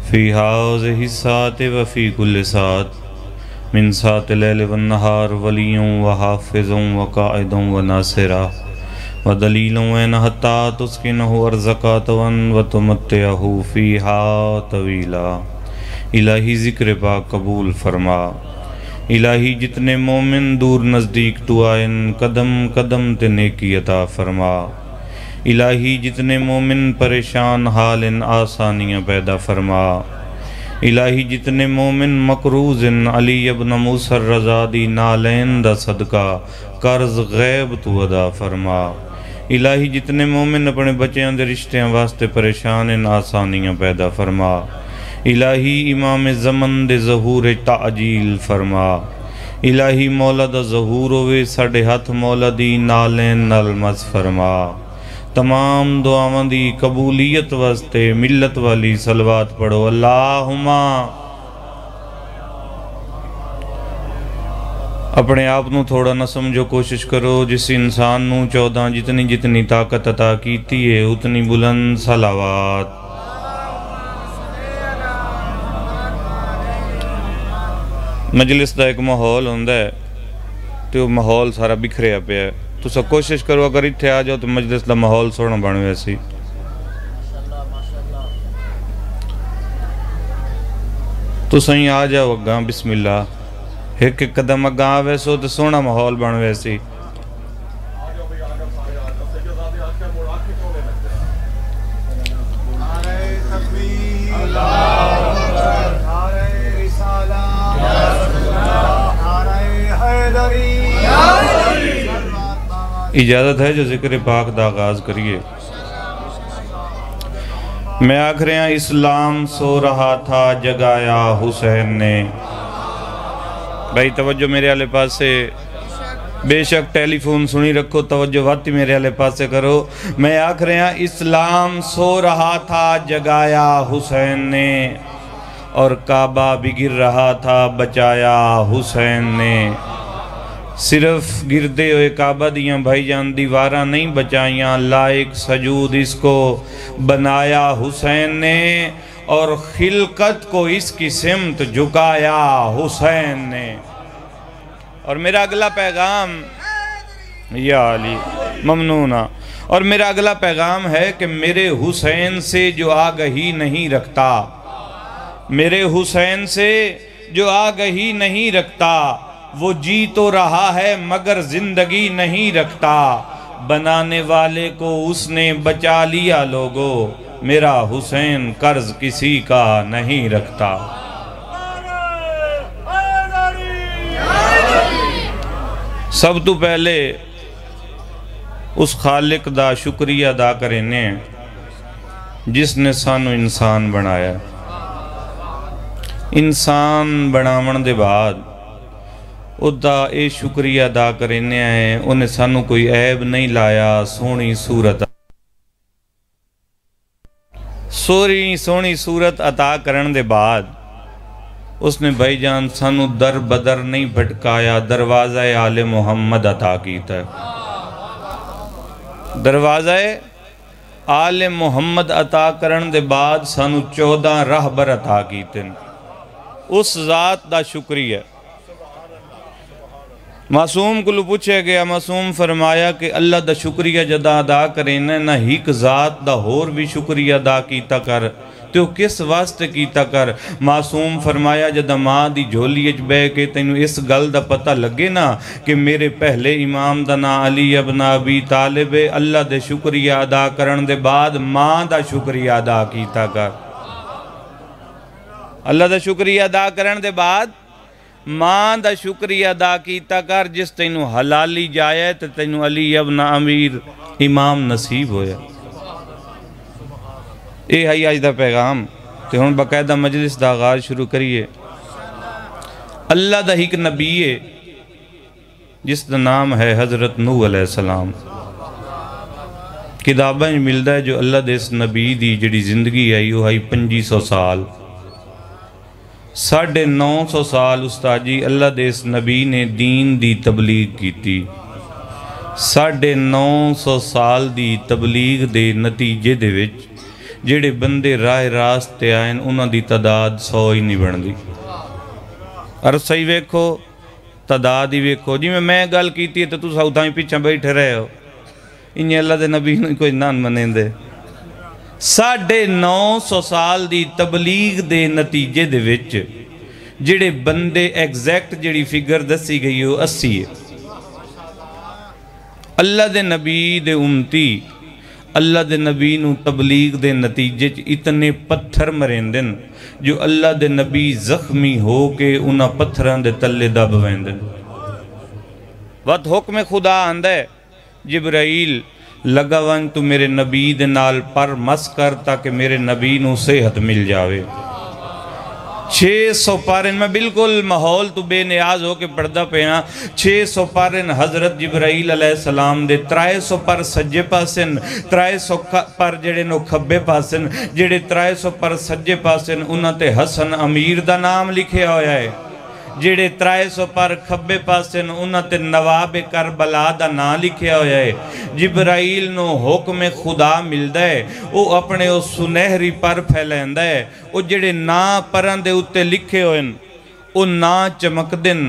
فی هذه الساعة وفی کل ساعة من ساعة اللیل والنہار ولی وحافظ وقائد وناصرہ ودلیل وین حتی تسکنہ ارزقا طوعا وتمتعہ فیہا طویلا۔ الہی ذکر پاک قبول فرما۔ الہی جتنے مومن دور نزدیک تو آئین قدم قدم تے نیکی عطا فرما۔ الہی جتنے مومن پریشان حال ان آسانیاں پیدا فرما۔ الہی جتنے مومن مقروض ان علی ابن موسیٰ الرضا نالین دا صدقہ قرض غیب تو ادا فرما۔ الہی جتنے مومن اپنے بچیاں دے رشتیاں واسطے پریشان ان آسانیاں پیدا فرما۔ الہی امام زمن دے ظہور تعجیل فرما۔ الہی مولا دا ظہور ہوئے ساڑھے ہاتھ مولا دی نالین نالمز فرما۔ تمام دعاواں دی قبولیت واسطے ملت والی صلوات پڑھو۔ اللہم اپنے آپ نو تھوڑا نہ سمجھو، کوشش کرو جس انسان نو 14 جتنی طاقت عطا کیتی ہے اتنی بلند صلوات۔ مجلس دا ایک ماحول ہوندہ ہے تو وہ ماحول سارا بکھریا پہ ہے، تو سب کوشش کرو اگر اتھے آ جاؤ تو مجلس دا ماحول سونا بن ویسی۔ تو سہیں آ جاؤ اگاں بسم اللہ، ایک قدم اگاں آوے سو تو سونا ماحول بن ویسی۔ اجازت ہے جو ذکر پاک دا آغاز کریے۔ میں آخریاں اسلام سو رہا تھا جگایا حسین نے۔ بھائی توجہ میرے والے پاس سے، بے شک ٹیلی فون سنی رکھو، توجہ واتی میرے والے پاس سے کرو۔ میں آخریاں اسلام سو رہا تھا جگایا حسین نے، اور کعبہ بھی گر رہا تھا بچایا حسین نے۔ صرف گردے ہوئے کعبہ دیاں بھائی جان دیواراں نہیں بچائیاں، لائق سجود اس کو بنایا حسین نے، اور خلقت کو اس کی سمت جھکایا حسین نے۔ اور میرا اگلا پیغام یا علی ممنونہ، اور میرا اگلا پیغام ہے کہ میرے حسین سے جو آگہی نہیں رکھتا، میرے حسین سے جو آگہی نہیں رکھتا، وہ جی تو رہا ہے مگر زندگی نہیں رکھتا۔ بنانے والے کو اس نے بچا لیا لوگو، میرا حسین قرض کسی کا نہیں رکھتا۔ سب تو پہلے اس خالق دا شکریہ ادا کرنے جس نے سانو انسان بنایا۔ انسان بناون دے بعد ادا اے شکریہ ادا کرنے ہیں، انہیں سانو کوئی عیب نہیں لایا، سونی صورت عطا کرن دے بعد اس نے بھائی جان سانو در بدر نہیں بھٹکایا، دروازہ آل محمد عطا کیتا ہے۔ دروازہ آل محمد عطا کرن دے بعد سانو 14 راہبر عطا کیتے ہیں۔ اس ذات دا شکریہ۔ معصوم کو لو پوچھے گیا، معصوم فرمایا کہ اللہ دا شکریہ جدا ادا کریں نہ ہیک ذات دا ہور بھی شکریہ ادا کیتا کر، تو کس واسطے کیتا کر؟ معصوم فرمایا جدا ماں دی جھولی اچ بے کے تینوں اس گل دا پتہ لگے نا کہ میرے پہلے امام دا نا علی ابن ابی طالب، اللہ دے شکریہ ادا کرن دے بعد ماں دا شکریہ ادا کیتا کر۔ اللہ دا شکریہ ادا کرن دے بعد ماں دا شکریہ ادا کیتا کر، جس تینوں حلالی جائے تو تینوں علی ابن امیر امام نصیب ہویا۔ اے ہے آج دا پیغام، تو ہن باقاعدہ مجلس دا آغاز شروع کریے۔ اللہ دا ایک نبی ہے جس دا نام ہے حضرت نوح علیہ السلام۔ کتابیں ملدہ ہے جو اللہ دے اس نبی دی جڑی زندگی ہے یہ ہے 2500 سال، 950 سال استاد جی اللہ دے اس نبی نے دین دی تبلیغ کی تھی۔ 950 سال دی تبلیغ دے نتیجے دے وچ جڑے بندے راہ راستے آئیں انہاں دی تعداد 100 ہی نہیں بندی۔ عرصہ ہی ویکھو تعداد ہی ویکھو جی میں گل کیتی ہے تو تُس اتھاں ہی پیچھے بیٹھے رہے ہو، انہیں اللہ دے نبی نے کوئی نان منیں دے۔ 950 سال دی تبلیغ دے نتیجے دے وچ جڑے بندے ایگزیکٹ جڑی فگر دسی گئی ہو 80 ہے۔ اللہ دے نبی دے امتی اللہ دے نبی نو تبلیغ دے نتیجے اتنے پتھر مرندن جو اللہ دے نبی زخمی ہو کے انہاں پتھران دے تلے دب ویندن۔ وقت حکم خدا آندہ ہے جبرائیل لگا ون تو میرے نبی دے نال پر مس کر تاکہ میرے نبی نو صحت مل جاوے۔ 600 پارن میں بالکل ماحول تو بے نیاز ہو کے پڑھدا پہ ہاں۔ 600 پارن حضرت جبرائیل علیہ السلام دے، 300 پر سجے پاسن، 300 پر جڑے نو کھبے پاسن، جڑے 300 پر سجے پاسن انہاں تے حسن امیر دا نام لکھے ہویا ہے، جڑے 300 پر کھبے پاسن انہاں تے نواب کربلا دا نام لکھے ہویا ہے۔ جبرائیل نو حکم خدا ملدا ہے، او اپنے او سنہری پر پھیلیندا ہے، او جڑے نا پران دے اتے لکھے ہوئے او نا چمک دن،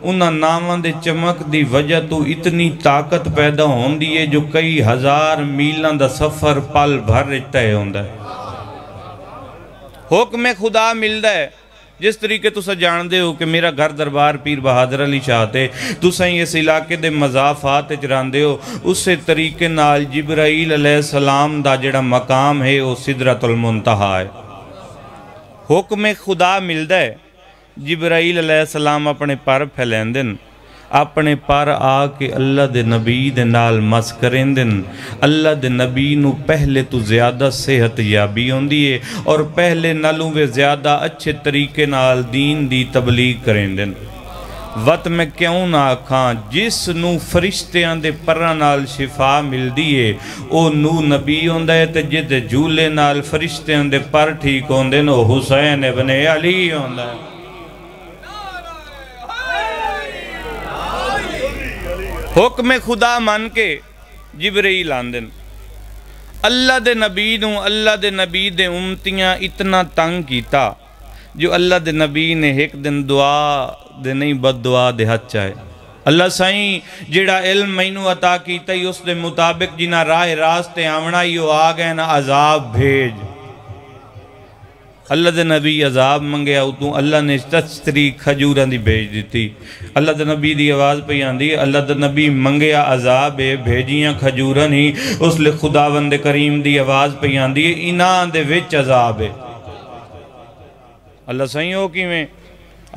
انہاں ناماں دے چمک دی وجہ تو اتنی طاقت پیدا ہون دی ہے جو کئی ہزار میلان دا سفر پل بھر رہتا ہے ہوندہ ہے۔ حکم خدا ملدا ہے، جس طریقے تو سا جان دے ہو کہ میرا گھر دربار پیر بہادر علی چاہتے تو سائیں اس علاقے دے مضافات اجران دے ہو، اسے طریقے نال جبرائیل علیہ السلام دا جڑا مقام ہے وہ سدرۃ المنتہا ہے۔ حکم خدا ملدا ہے، جبرائیل علیہ السلام اپنے پر پھیلیندن، اپنے پر آ کے اللہ دے نبی دے نال مس کریندن۔ اللہ دے نبی نو پہلے تو زیادہ صحت یابی ہوندی ہے اور پہلے نالوں وے زیادہ اچھے طریقے نال دین دی تبلیغ کریندن۔ وقت میں کیوں نہ آکھاں جس نو فرشتیاں دے پران نال شفا مل دیئے او نو نبی ہوندہ ہے تے جد جھولے نال فرشتیاں دے پر ٹھیک ہوندے نو حسین ابن علی ہوندہ ہے۔ حکم خدا مان کے جبرائیل آندن، اللہ دے نبی نو اللہ دے نبی دے امتیاں اتنا تنگ کیتا جو اللہ دے نبی نے ایک دن دعا دے نہیں بد دعا دے ہاتھ چاہے۔ اللہ سائیں جڑا علم مینو عطا کیتا ہی اس دے مطابق جنہ راہ راستے آمنا ہی وہ آگئے نا عذاب بھیج۔ اللہ دے نبی عذاب منگیا اتوں اللہ نے تستری کھجوران دی بھیج دیتی۔ اللہ دے نبی دی آواز پہ آندی اللہ دے نبی منگیا عذاب بھیجیاں کھجوران ہی، اس لئے خداوند کریم دی آواز پہ آندی انہاں دے وچ عذاب ہے۔ اللہ صحیح ہو کی میں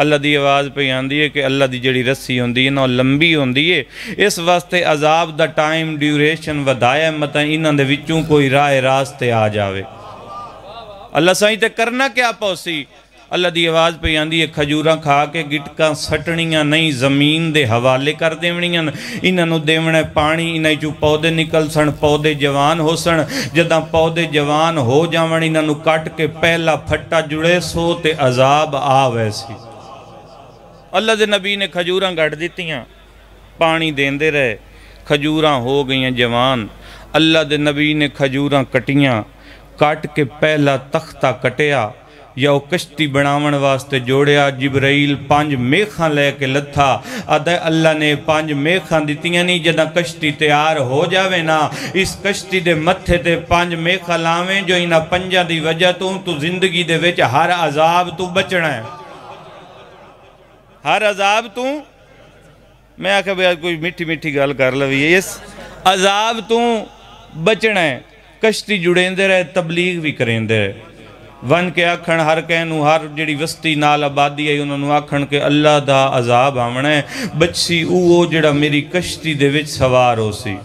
اللہ دی آواز پہ آندی ہے کہ اللہ دی جڑی رسی ہوندی ہے نا لمبی ہوندی ہے، اس واسطے عذاب دا ٹائم ڈیوریشن ودایا مطا انہاں دے وچوں کوئی راہ راستے آ جاوے۔ اللہ صحیح تے کرنا کیا پوسی؟ اللہ دی آواز پہ آندی ہے کھجوراں کھا کے گٹکاں سٹنیاں نہیں زمین دے حوالے کر دیونیاں، انہاں نو دیونے پانی، انہاں جو پودے نکل سن پودے جوان ہو سن، جداں پودے جوان ہو جاون انہاں نو کٹ کے پہلا پھٹا جڑے سو تے عذاب آوے سی۔ اللہ دے نبی نے کھجوراں گھٹ دیتیاں، پانی دیندے رہے، کھجوراں ہو گئیاں جوان۔ اللہ دے نبی نے کھجوراں کٹیاں، کٹ کے پہلا تختہ کٹیا یا وہ کشتی بناون واسطے جوڑیا۔ جبرائیل 5 میخاں لے کے لتھا، آدھے اللہ نے 5 میخاں دیتیاں نہیں جدہ کشتی تیار ہو جاوے نا اس کشتی دے متھے تے 5 میخاں لاویں جو انہاں 5 دی وجہ تو زندگی دے وچ ہر عذاب تو بچنا ہے، ہر عذاب تو میں آکھا بھی کوئی میٹھی میٹھی گال کر لوی اس عذاب تو بچنا ہے۔ کشتی جڑیں دے رہے تبلیغ بھی کریں دے رہے ون کے آکھن ہر کہنو ہر جڑی وستی نال آبادی ہے انہوں آکھن کہ اللہ دا عذاب آمنا ہے بچسی اوہ جڑا میری کشتی دے وچ سوار ہو سی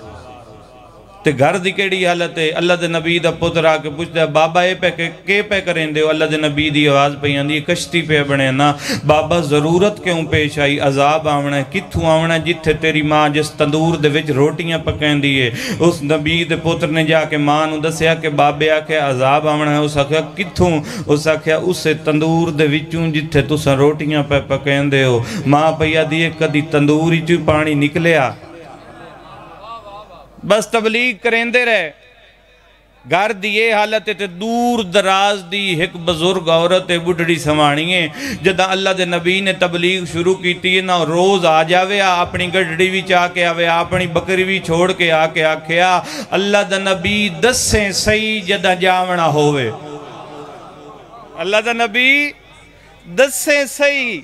تے گھر دی کیڑی حالت ہے۔ اللہ دے نبی دا پتر آکے پوچھتا ہے بابا اے پہ کے پہ کریں دے ہو؟ اللہ دے نبی دی آواز پہ آندی کشتی پہ بنے نا بابا ضرورت کیوں پیش آئی؟ عذاب آمنا ہے کتھوں آمنا ہے جتھے تیری ماں جس تندور دے وچ روٹیاں پکیں دیئے۔ اس نبی دے پتر نے جا کے ماں نو دسیا کہ بابے آکے عذاب آمنا ہے، اس آکھیا کتھوں؟ اس آکھیا اسے تندور دے وچوں جتھے تساں روٹیاں پہ پکیں دے ہو۔ ماں پہ دیئے کدی تندوری چو پانی نکلیا، بس تبلیغ کریں دے رہے۔ گھر دی یہ حالت تے دور دراز دی ایک بزرگ عورت بڑھڑی سوانی ہے جدہ اللہ دے نبی نے تبلیغ شروع کیتی ہے نا روز آ جاوے اپنی گڑڑی بھی چاہ کے آوے اپنی بکری بھی چھوڑ کے آ کے آکھیا اللہ دے نبی دسیں صحیح جدہ جاونا ہوئے اللہ دے نبی دسیں صحیح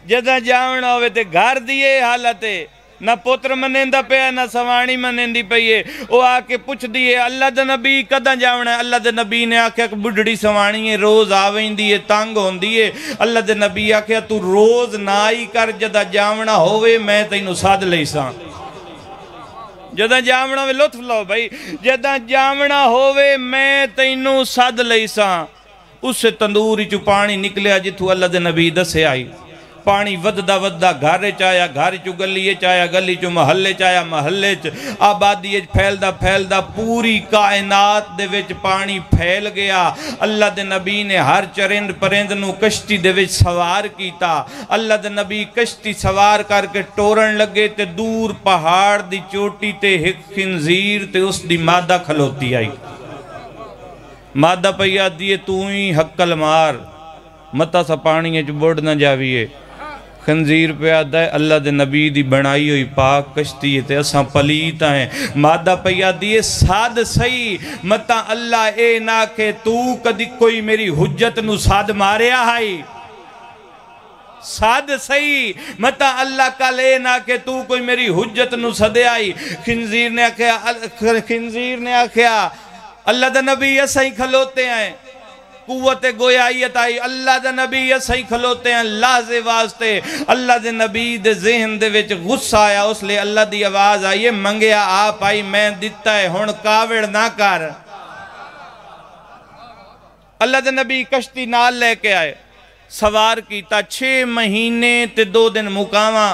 جدہ جاونا ہوئے تے گھر دی یہ حالت ہے نہ پوتر منیندہ پیا نہ سوانی منیندی پئیے وہ آکے پوچھ دیئے اللہ دے نبی کدہ جاونا ہے اللہ دے نبی نے آکھیا کہ بڑھڑی سوانی ہے روز آویں دیئے تانگ ہون دیئے اللہ دے نبی آکھیا تو روز نائی کر جدہ جاونا ہوئے میں تینو ساد لیساں جدہ جاونا ہوئے لطف لو بھائی جدہ جاونا ہوئے میں تینو ساد لیساں اس سے تندوری چو پانی نکلیا جتو اللہ دے نبی دسے آئی پانی ودہ گھر چایا گھر چو گلی چایا گلی چو محلے چایا محلے چ آبادی پھیلدہ پوری کائنات دے وچ پانی پھیل گیا اللہ دے نبی نے ہر چرند پرند نو کشتی دے وچ سوار کیتا اللہ دے نبی کشتی سوار کر کے ٹورن لگے تے دور پہاڑ دی چوٹی تے ایک خنزیر تے اس دی مادہ کھلوتی آئی مادہ پہیا دیئے تو ہی حقل مار متا سا پانی ہے جو بوڑ نہ جاویے خنزیر پہ آدھا ہے اللہ دے نبی دی بنائی ہوئی پاک کشتی ہے تے اساں پلیتا ہیں مادہ پہیا دیئے ساد صحیح متا اللہ اے نا کہ تو کدی کوئی میری حجت نو ساد ماریا آئی ساد صحیح متا اللہ کا لے نا کہ تو کوئی میری حجت نو سدے آئی خنزیر نے آکھیا اللہ دے نبی ایسا ہی کھلوتے ہیں قوت گویائیت آئی اللہ دے نبی ایسا ہی کھلوتے ہیں لازے واسطے اللہ دے نبی دے ذہن دے وچ غصہ آیا اس لئے اللہ دی آواز آئیے منگیا آپ آئی میں دیتا ہے ہون کاوڑ نہ کر اللہ دے نبی کشتی نال لے کے آئے سوار کیتا 6 مہینے تے 2 دن مقامہ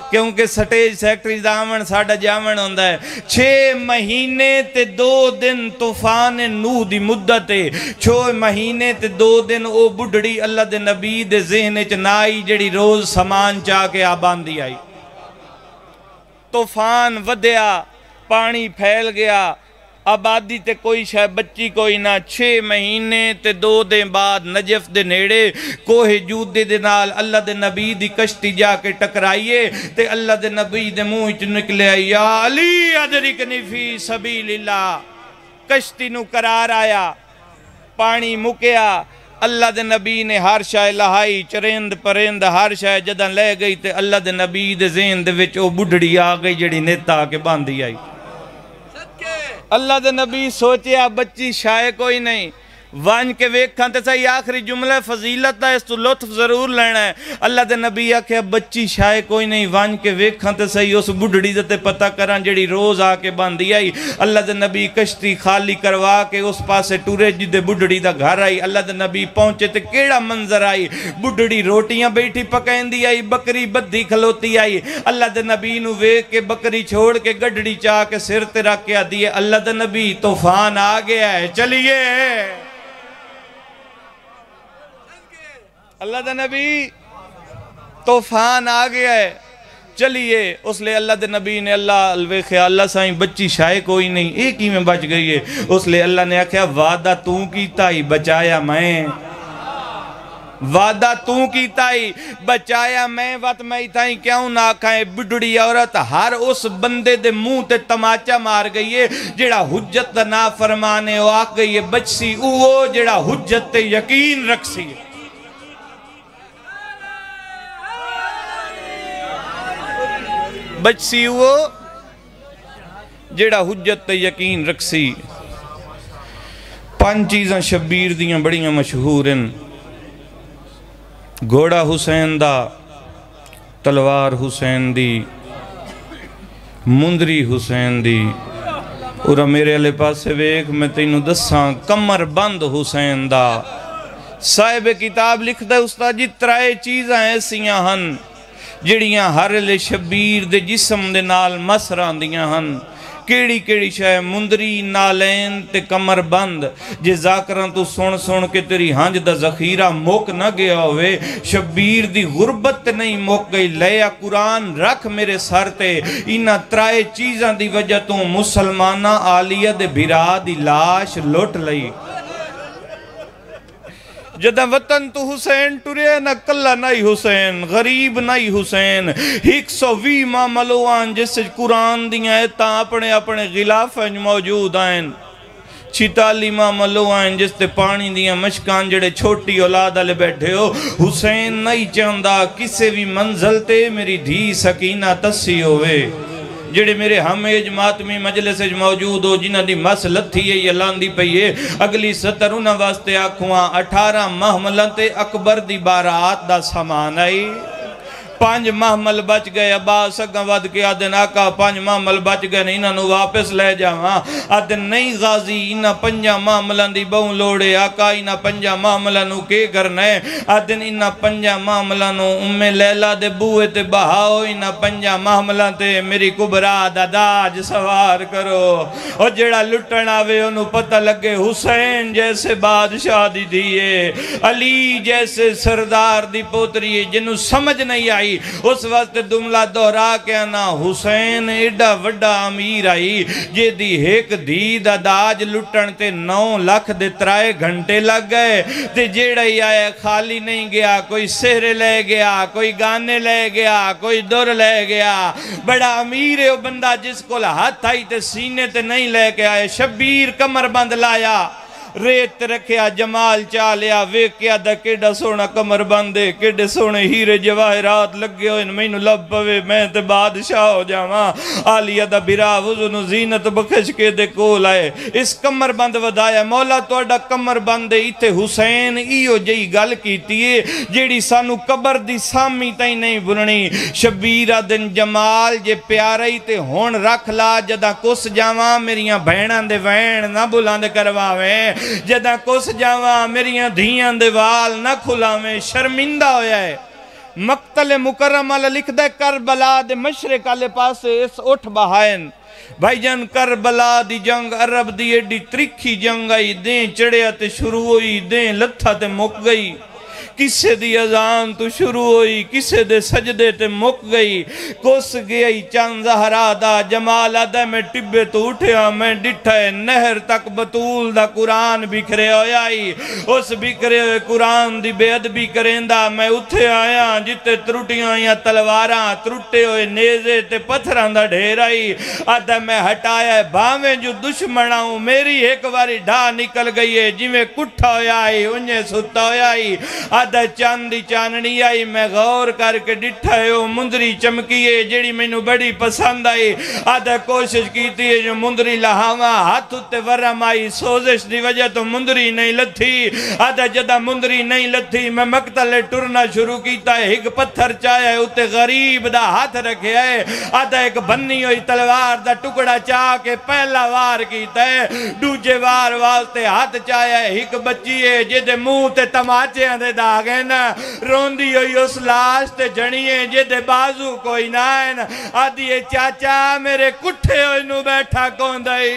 کیونکہ سٹیج سیکٹری دامن ساڑھا جامن ہوندہ ہے 6 مہینے تے 2 دن طوفان نوح دی مدت ہے 6 مہینے تے 2 دن او بڑھڑی اللہ دے نبی دے ذہن چنائی جڑی روز سامان چاہ کے آبان دی آئی طوفان ودیا پانی پھیل گیا آبادی تے کوئی شاہ بچی کوئی نہ 6 مہینے تے 2 دن بعد نجف دے نیڑے کوہ جودے دے نال اللہ دے نبی دی کشتی جا کے ٹکرائیے تے اللہ دے نبی دے منہ وچ نکلے یا علی ادرکنی فی سبیل اللہ کشتی نو قرار آیا پانی مکیا اللہ دے نبی نے ہر شاہ لہائی چرند پرند ہر شاہ جدہ لے گئی تے اللہ دے نبی دے ذہن دے وچ او بڑھڑی آ گئی جڑی نیتا کے باندھی آئی اللہ دے نبی سوچیا بچی شائع کوئی نہیں وان کے ویکھاں تے صحیح آخری جملہ فضیلت ہے اس تو لطف ضرور لینا ہے اللہ دے نبی آکھیا بچی شائع کوئی نہیں وان کے ویکھاں تے صحیح اس بڑھڑی دے پتہ کران جڑی روز آ کے باندھی آئی اللہ دے نبی کشتی خالی کروا کے اس پاسے ٹورے جدے بڑھڑی دا گھر آئی اللہ دے نبی پہنچے تے کیڑا منظر آئی بڑھڑی روٹیاں بیٹھی پکائندی آئی بکری بدھی کھلوتی آئی اللہ دے نبی نو ویکھ کے بکری چھوڑ کے گڈڑی چاہ کے سر تے رکھ کے دیئے اللہ دے نبی طوفان آ گیا ہے چلیے اللہ دے نبی طوفان آ گیا ہے چلیے اس لئے اللہ دے نبی نے اللہ الویخیا اللہ سائیں بچی شائع کوئی نہیں ایک ہی میں بچ گئی ہے اس لئے اللہ نے آکھیا وعدہ تو کیتا ہی بچایا میں وعدہ تو کیتا ہی بچایا میں وقت میں تھائیں کیوں نہ کھائیں بڑھڑی عورت ہر اس بندے دے منہ تے تماچا مار گئی ہے جڑا حجت نہ فرمانے ہو آکھ گئی ہے بچ سی وہ جڑا حجت تے یقین رکھ سی ہے بچ سی وہ جیڑا حجت تے یقین رکھ سی 5 چیزاں شبیر دیاں بڑیاں مشہور ہیں گھوڑا حسین دا تلوار حسین دی مندری حسین دی اور میرے علیہ پاس سے ویک میں تینوں دساں کمر بند حسین دا صاحب کتاب لکھ دے استاد جی 3 چیزاں ایسیاں ہن جڑیاں ہر لے شبیر دے جسم دے نال مسران دیاں ہن کیڑی کیڑی شے مندری نالین تے کمر بند جے ذاکراں تو سن سن کے تیری ہنج دا ذخیرہ موک نہ گیا ہوئے شبیر دی غربت نہیں موک گئی لیا قرآن رکھ میرے سر تے انہاں ترائے چیزاں دی وجہ تو مسلمانہ آلیہ دے بھرا دی لاش لوٹ لئی جدہ وطن تو حسین ٹرے نہ کلہ نہیں حسین غریب نہیں حسین 120 ماہ ملوان جس سے قرآن دیاں ایتاں اپنے اپنے غلافیں موجود آئیں 46 ماہ ملوان جس تے پانی دیاں مشکان جڑے چھوٹی اولاد علی بیٹھے ہو حسین نہیں چاندہ کسے بھی منزل تے میری دھی سکینہ تسی ہوئے جڑے میرے ہمیج ماتمی مجلس موجود ہو جنہ دی مس لتھی ہے یہ لاندی پئیے اگلی سترونہ واسطے آکھواں 18 محملہ تے اکبر دی بارات دا سامان آئی 5 محمل بچ گئے عباس اگاں ود کے آدن آقا 5 محمل بچ گئے انہاں نو واپس لے جاواں آدن نہیں غازی انہاں 5 محملان دی بہن لوڑے آقا انہاں 5 محملان نو کے کرنے آدن انہاں 5 محملان نو لیلہ دے بوئے تے بہاؤ انہاں 5 محملان تے میری کبرا دا داج سوار کرو اور جڑا لٹن آوے انہوں پتہ لگے حسین جیسے بادشاہ دی دیئے علی جیسے سردار دی پوتری جنہوں سمجھ نہیں آئی اس وقت دملہ دورا کے آنا حسین ایڈا وڈا امیر آئی جے دی ایک دی دا داج لٹن تے 9 لاکھ دے 3 گھنٹے لگ گئے تے جیڑا ہی آئے خالی نہیں گیا کوئی سہرے لے گیا کوئی گانے لے گیا کوئی دور لے گیا بڑا امیر ہے وہ بندہ جس کو ہاتھ آئی تے سینے تے نہیں لے کے آئے شبیر کمر بند لایا ریت رکھیا جمال چالیا ویکیا دا کیڑا سونا کمر بندے کیڑے سونے ہیرے جواہرات لگے ہوئے مینو لب پوے میں تے بادشاہ ہو جاواں آلیہ دا برا وزن زینت بخش کے دے کول آئے اس کمر بند ودایا مولا توڑا کمر بندے ایتے حسین ایو جئی گل کیتیے جیڑی سانو قبر دی سامی تائیں نہیں بننی شبیرہ دن جمال جے پیارئی تے ہون رکھ لا جدہ کس جاواں میریاں بھینان دے وین نہ بلاند کرواویں جدہ کس جاواں میریاں دھیاں دے وال نہ کھلاویں شرمندہ ہویا ہے مقتل مکرم علی لکھ دے کربلا دے مشرق علی پاسے اس اٹھ بہائن بھائی جان کربلا دی جنگ عرب دی ایڈی ترکھی جنگ آئی دیں چڑیا تے شروع ہوئی دیں لتھا تے مک گئی کسے دی اذان تو شروع ہوئی کسے دے سجدے تے مک گئی کس گئی چند زہرا دا جمال دا میں ٹبے تو اٹھیا میں ڈٹھے نہر تک بطول دا قرآن بکھرے ہویائی اس بکھرے ہوئے قرآن دی بے ادبی کریں دا میں اٹھے آیا جتے ترٹیاں یا تلواراں ترٹے ہوئے نیزے تے پتھران دا ڈھیرائی آدھا میں ہٹایا ہے بھاویں جو دشمناؤں میری ایک باری ڈھا نکل گئی ہے جی میں کٹھا ہویائی انہیں ستا ہویائی آدھا چاندی چاننی آئی میں غور کر کے ڈٹھا ہے وہ مندری چمکیے جیڑی میں نو بڑی پسند آئی آدھا کوشش کیتی ہے جو مندری لہاواں ہاتھ اتے ورم آئی سوزش دی وجہ تو مندری نہیں لتھی آدھا جدہ مندری نہیں لتھی میں مقتل ٹرنا شروع کیتا ہے ایک پتھر چاہیا ہے اتے غریب دا ہاتھ رکھے ہے آدھا ایک بنی ہوئی تلوار دا ٹکڑا چاہ کے پہلا وار کیتا ہے دوجے وار واسطے ہاتھ چاہیا ہے ایک بچی ہے جدے منہ تے تماچے ہیں دے داغیں نا روندی ہوئی اس لاش تے جنیے جدے بازو کوئی نائن آدھی چاچا میرے کٹھے ہوئی نو بیٹھا کون دائی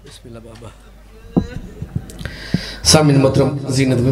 بسم اللہ بابا سامن محترم زینت